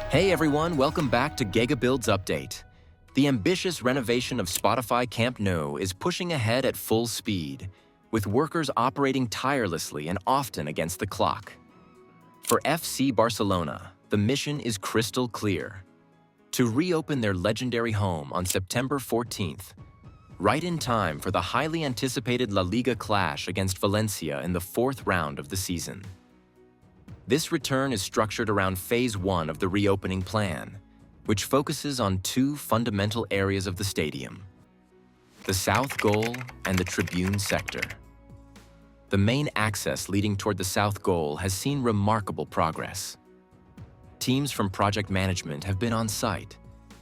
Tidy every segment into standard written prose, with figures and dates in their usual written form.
Hey everyone, welcome back to GigaBuild's Update. The ambitious renovation of Spotify Camp Nou is pushing ahead at full speed, with workers operating tirelessly and often against the clock. For FC Barcelona, the mission is crystal clear: to reopen their legendary home on September 14th, right in time for the highly anticipated La Liga clash against Valencia in the fourth round of the season. This return is structured around Phase 1 of the reopening plan, which focuses on two fundamental areas of the stadium: the South Goal and the Tribune sector. The main access leading toward the South Goal has seen remarkable progress. Teams from project management have been on site,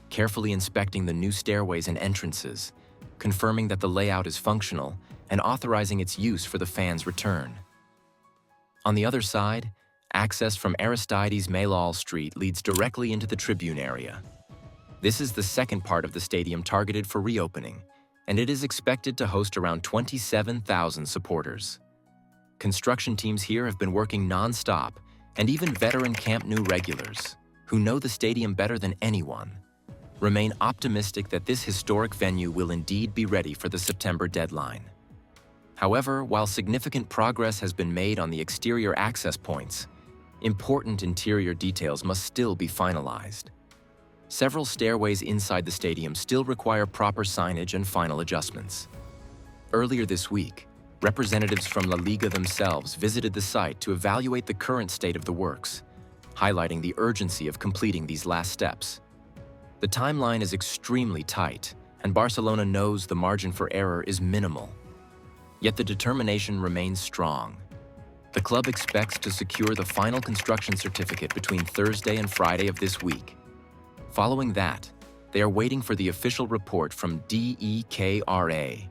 carefully inspecting the new stairways and entrances, confirming that the layout is functional and authorizing its use for the fans' return. On the other side, access from Aristides Maillol Street leads directly into the Tribune area. This is the second part of the stadium targeted for reopening, and it is expected to host around 27,000 supporters. Construction teams here have been working non-stop, and even veteran Camp Nou regulars, who know the stadium better than anyone, remain optimistic that this historic venue will indeed be ready for the September deadline. However, while significant progress has been made on the exterior access points, important interior details must still be finalized. Several stairways inside the stadium still require proper signage and final adjustments. Earlier this week, representatives from La Liga themselves visited the site to evaluate the current state of the works, highlighting the urgency of completing these last steps. The timeline is extremely tight, and Barcelona knows the margin for error is minimal. Yet the determination remains strong. The club expects to secure the final construction certificate between Thursday and Friday of this week. Following that, they are waiting for the official report from DEKRA,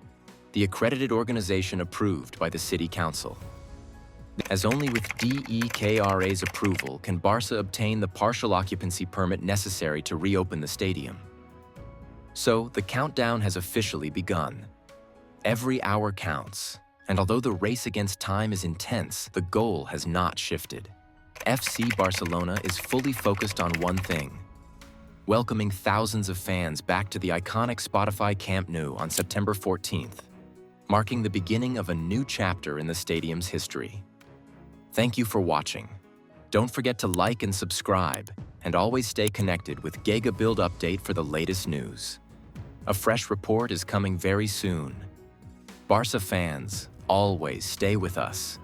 the accredited organization approved by the City Council. As only with DEKRA's approval can Barca obtain the partial occupancy permit necessary to reopen the stadium. So, the countdown has officially begun. Every hour counts, and although the race against time is intense, the goal has not shifted. FC Barcelona is fully focused on one thing: welcoming thousands of fans back to the iconic Spotify Camp Nou on September 14th, marking the beginning of a new chapter in the stadium's history. Thank you for watching. Don't forget to like and subscribe, and always stay connected with GigaBuild Update for the latest news. A fresh report is coming very soon. Barca fans, always stay with us.